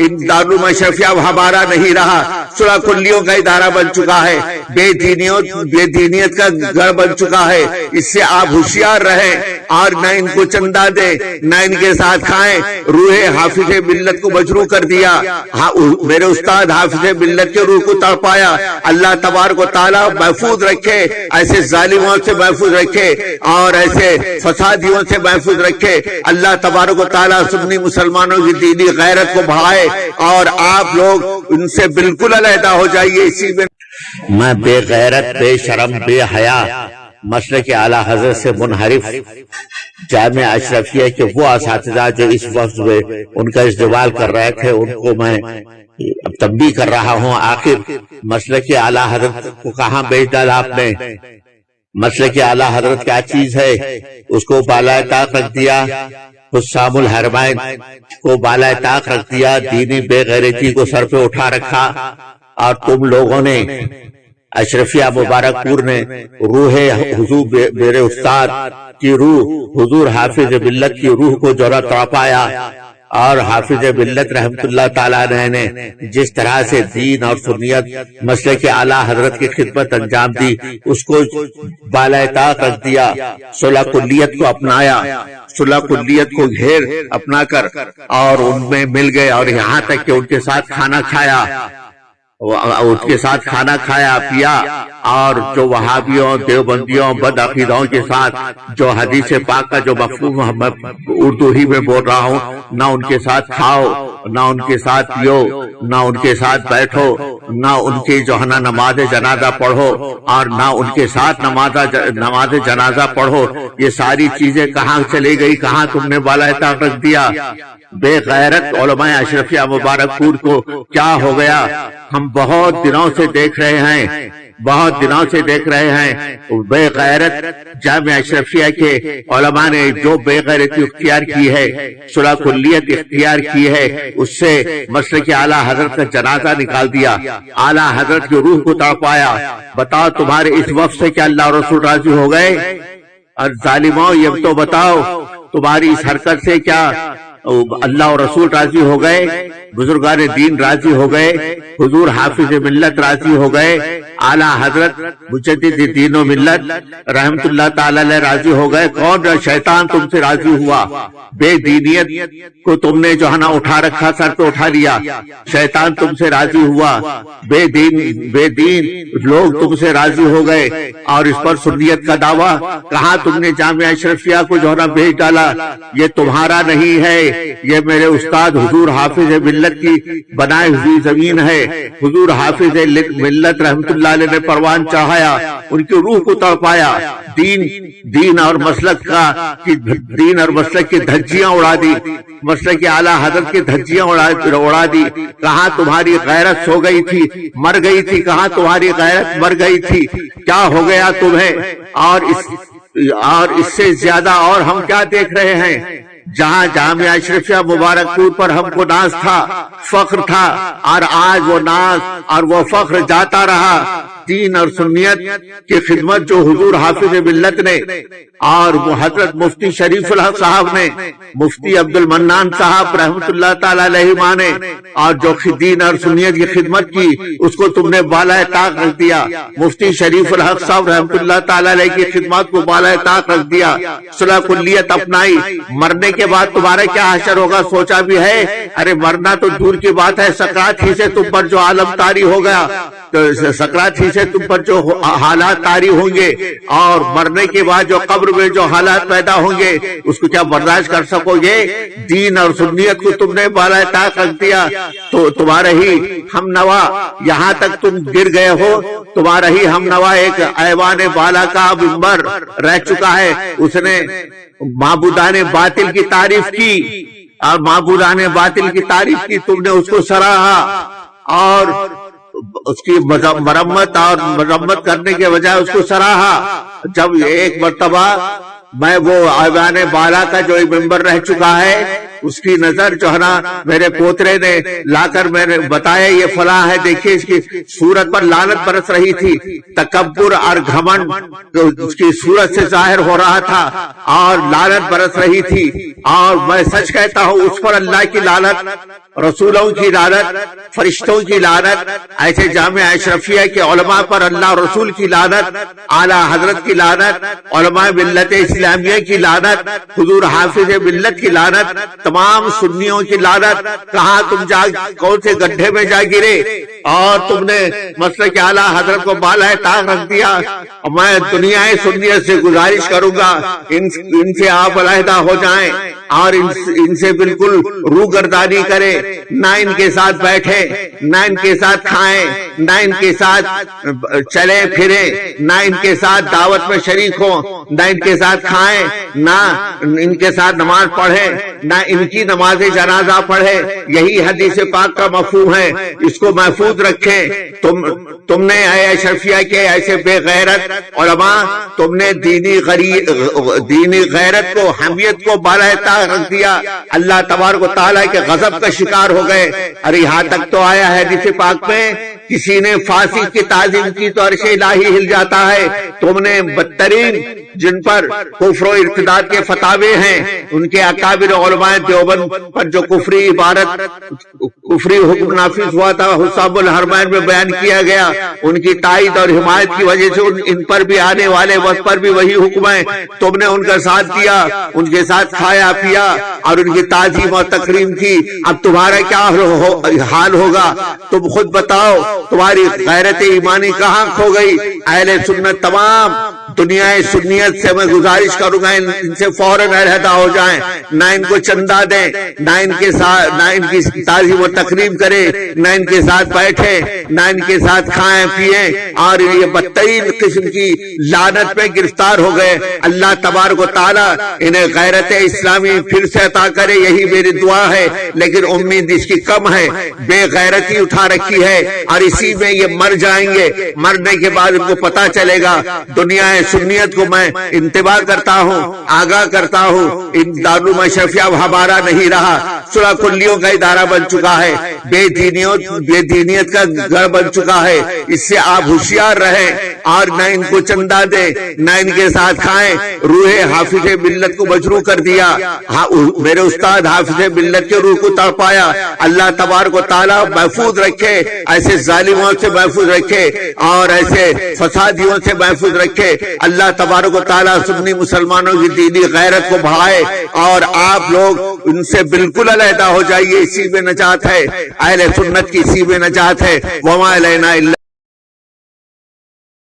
دارالعلوم اشرفیہ اب ہمارا نہیں رہا، صلح کلیوں کا ادارہ بن چکا ہے، بے دینیت کا گھر بن چکا ہے۔ اس سے آپ ہوشیار رہیں اور نہ ان کو چندہ دیں، نہ ان کے ساتھ کھائیں۔ روح حافظ ملت کو مجروح کر دیا، میرے استاد حافظ ملت کے روح کو تڑپایا۔ اللہ تبارک و تعالیٰ محفوظ رکھے، ایسے ظالموں سے محفوظ رکھے اور ایسے فسادیوں سے محفوظ رکھے۔ اللہ تبارک و تعالیٰ سنی مسلمانوں کی دینی غیرت کو بڑھائے اور آپ لوگ ان سے بالکل علیحدہ ہو جائیے۔ اسی میں بے غیرت، بے شرم، بے حیا مسلک اعلیٰ حضرت سے منحرف جامعہ اشرفیہ کے وہ اساتذہ جو اس وقت میں ان کا ازدواج کر رہے تھے، ان کو میں اب تنبیہ کر رہا ہوں۔ آخر مسلک اعلیٰ حضرت کو کہاں بیچ ڈالا آپ نے؟ مسلک اعلیٰ حضرت کیا چیز ہے؟ اس کو بالائے طاق رکھ دیا، حسام الحرمین کو بالائے طاق رکھ دیا، دینی بے غیرتی کو سر پہ اٹھا رکھا، اور تم لوگوں نے اشرفیہ مبارک پور نے روح حضور میرے استاد کی روح، حضور حافظ ملت کی روح کو جو تڑپایا، اور حافظ ملت رحمت اللہ تعالیٰ نے جس طرح سے دین اور سنیت مسلک اعلیٰ حضرت کی خدمت انجام دی، اس کو بالائے طاق رکھ دیا، صلح کلیت کو اپنایا، صلح کلیت کو گھیر اپنا کر اور ان میں مل گئے، اور یہاں تک کہ ان کے ساتھ کھانا کھایا، اس کے ساتھ کھانا کھایا پیا، اور جو وہابیوں، دیوبندیوں، بد عقیدوں کے ساتھ جو حدیث پاک کا جو مفہوم میں اردو ہی میں بول رہا ہوں، نہ ان کے ساتھ کھاؤ، نہ ان کے ساتھ پیو، نہ ان کے ساتھ بیٹھو، نہ ان کی جو ہے نا نماز جنازہ پڑھو، اور نہ ان کے ساتھ نماز جنازہ پڑھو۔ یہ ساری چیزیں کہاں چلی گئی؟ کہاں تم نے بالائے طاق رکھ دیا؟ بے غیرت علماء اشرفیہ مبارک پور کو کیا ہو گیا؟ ہم بہت دنوں سے دیکھ رہے ہیں، بے غیرت جامعہ اشرفیہ کے علماء نے جو بے غیرتی اختیار کی ہے، صلح کلیت اختیار کی ہے، اس سے مسلک اعلیٰ حضرت کا جنازہ نکال دیا، اعلیٰ حضرت کی روح کو تڑپایا۔ بتاؤ تمہارے اس وقت سے کیا اللہ اور رسول راضی ہو گئے؟ اور ظالموں یہ تو بتاؤ تمہاری اس حرکت سے کیا اللہ اور رسول راضی ہو گئے؟ بزرگان دین راضی ہو گئے؟ حضور حافظ ملت راضی ہو گئے؟ اعلیٰ حضرت مجدد دین و ملت رحمت اللہ تعالی علیہ راضی ہو گئے؟ کون شیطان تم سے راضی ہوا؟ بے دینیت کو تم نے جو ہے نا اٹھا رکھا، سر پہ اٹھا لیا، شیطان تم سے راضی ہوا، بے دین لوگ تم سے راضی ہو گئے، اور اس پر سنیت کا دعویٰ کہاں تم نے جامعہ اشرفیہ کو جو ہے نا بھیج ڈالا؟ یہ تمہارا نہیں ہے، یہ میرے استاد حضور حافظ ملت کی بنائے ہوئی زمین ہے۔ حضور حافظ ملت رحمت اللہ علیہ نے پروان چڑھایا، ان کی روح کو تڑپایا، دین اور مسلک کی دھجیاں اڑا دی، مسلک اعلیٰ حضرت کی دھجیاں اڑا دی۔ کہاں تمہاری غیرت سو گئی تھی، مر گئی تھی؟ کہاں تمہاری غیرت مر گئی تھی؟ کیا ہو گیا تمہیں؟ اور اس سے زیادہ اور ہم کیا دیکھ رہے ہیں؟ جہاں جامعہ اشرفیہ مبارک پور پر ہم کو ناز تھا، فخر تھا، اور آج وہ ناز اور وہ فخر جاتا رہا۔ دین اور سنیت کی خدمت جو حضور حافظ ملت نے اور وہ حضرت مفتی شریف الحق صاحب نے، مفتی عبد المنان صاحب رحمت اللہ تعالی علیہ نے، اور جو دین اور سنیت کی خدمت کی، اس کو تم نے بالائے طاق رکھ دیا۔ مفتی شریف الحق صاحب رحمت اللہ تعالی علیہ کی خدمات کو بالائے طاق رکھ دیا، صلح کلیت اپنائی۔ مرنے کے بعد تمہارا کیا حشر ہوگا سوچا بھی ہے؟ ارے مرنا تو دور کی بات ہے، سکرات ہی سے تم پر جو عالم طاری ہو گیا، سکرات ہی سے تم پر جو حالات طاری ہوں گے، اور مرنے کے بعد جو قبر میں جو حالات پیدا ہوں گے، اس کو کیا برداشت کر سکو گے؟ دین اور سنیت کو تم نے بالائے طاق رکھ دیا، تو تمہارا ہی ہم نوا یہاں تک تم گر گئے ہو۔ تمہارا ہی ہم نوا ایک ایوان بالا کا منبر رہ چکا ہے، اس نے معبودان باطل کی تعریف کی، اور معبودان باطل کی تعریف کی، تم نے اس کو سراہا، اور اس کی مرمت کرنے کے بجائے اس کو سراہا۔ جب ایک مرتبہ میں وہ ایوان بالا کا جو ایک ممبر رہ چکا ہے، اس کی نظر جو ہے نا میرے پوترے نے لا کر میں نے بتایا یہ فلاں ہے، دیکھیے اس کی صورت پر لعنت برس رہی تھی، تکبر اور گھمنڈ اس کی صورت سے ظاہر ہو رہا تھا اور لعنت برس رہی تھی، اور میں سچ کہتا ہوں اس پر اللہ کی لعنت، رسولوں کی لعنت، فرشتوں کی لعنت، ایسے جامعہ اشرفیہ کے علماء پر اللہ رسول کی لعنت، اعلیٰ حضرت کی لعنت، علماء ملت اسلامیہ کی لعنت، حضور حافظ ملت کی لعنت، تمام سنیوں کی لعنت۔ کہاں تم کون سے گڈھے میں جا گرے اور تم نے مسلک اعلیٰ حضرت کو بالائے طاق رکھ دیا۔ میں دنیا سنیت سے گزارش کروں گا ان سے آپ علیحدہ ہو جائیں اور ان سے بالکل روگردانی کریں، نہ ان کے ساتھ بیٹھیں، نہ ان کے ساتھ کھائیں، نہ ان کے ساتھ چلیں پھریں، نہ ان کے ساتھ دعوت میں شریک ہوں، نہ ان کے ساتھ کھائیں، نہ ان کے ساتھ نماز پڑھیں، نہ ان کی نماز جنازہ پڑھیں۔ یہی حدیث پاک کا مفہوم ہے، اس کو محفوظ رکھیں۔ تم نے اے اشرفیہ کے ایسے بے غیرت علماء، تم نے دینی غیرت کو، حمیت کو بالائے طاق رکھ دیا، اللہ تبارک و تعالیٰ کے غضب کا شکار ہو گئے۔ اور یہاں تک تو آیا ہے حدیث پاک میں کسی نے فاسق کی تعظیم کی تو عرش الہی ہل جاتا ہے۔ تم نے بدترین جن پر کفر و ارتداد کے فتاوے ہیں، ان کے اکابر علماء دیوبند پر جو کفری عبارت، کفری حکم نافذ ہوا تھا حساب الحرمین میں بیان کیا گیا، ان کی تائید اور حمایت کی وجہ سے ان پر بھی آنے والے وقت پر بھی وہی حکم ہے۔ تم نے ان کا ساتھ دیا، ان کے ساتھ کھایا پیا اور ان کی تعظیم اور تکریم کی۔ اب تمہارا کیا حال ہوگا تم خود بتاؤ، تمہاری غیرت ایمانی کہاں کھو گئی؟ اہل سنت تمام دنیا سنیت سے میں گزارش کروں گا ان سے فوراً علیحدہ ہو جائیں، نہ ان کو چندہ دیں، نہ ان کے ساتھ، نہ ان کی تعظیم و تکریم کریں، نہ ان کے ساتھ بیٹھیں، نہ ان کے ساتھ کھائیں پیئیں، اور یہ بدترین قسم کی لعنت میں گرفتار ہو گئے۔ اللہ تبارک و تعالیٰ انہیں غیرت اسلامی پھر سے عطا کرے، یہی میری دعا ہے، لیکن امید اس کی کم ہے، بے غیرتی اٹھا رکھی ہے اور اسی میں یہ مر جائیں گے۔ مرنے کے بعد ان کو پتا چلے گا۔ دنیا سنیت کو میں انتباہ کرتا ہوں، آگاہ کرتا ہوں، ان دارالعلوم اشرفیہ اب ہمارا نہیں رہا، صلح کلیوں کا ادارہ بن چکا ہے، بے دینیت کا گھر بن چکا ہے۔ اس سے آپ ہوشیار رہیں اور نہ ان کو چندہ دیں، نہ ان کے ساتھ کھائیں۔ روح حافظ ملت کو مجروح کر دیا، میرے استاد حافظ ملت کے روح کو تڑپایا۔ اللہ تبارک و تعالیٰ محفوظ رکھے، ایسے ظالموں سے محفوظ رکھے اور ایسے فسادیوں سے محفوظ رکھے۔ اللہ تبارک و تعالیٰ سنی مسلمانوں کی دینی غیرت کو بڑھائے اور آپ لوگ ان سے بالکل علیحدہ ہو جائیے، اسی میں نجات ہے، اہل سنت کی اسی میں نجات ہے۔ وما علینا الا